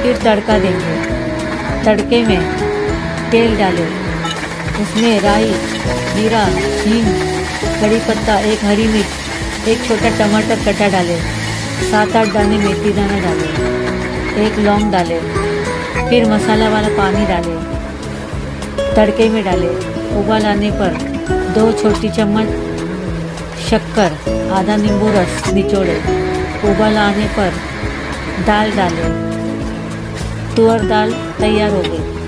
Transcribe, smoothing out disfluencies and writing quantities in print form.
फिर तड़का देंगे। तड़के में तेल डालें, उसमें राई, जीरा, हींग, कड़ी पत्ता, एक हरी मिर्च, एक छोटा टमाटर कटा डालें, 7-8 दाने मेथी दाना डालें, एक लौंग डालें। फिर मसाला वाला पानी डालें, तड़के में डालें। उबाल आने पर 2 छोटी चम्मच शक्कर, आधा नींबू रस निचोड़ें। उबाल आने पर दाल डालें। तुअर दाल तैयार हो गई।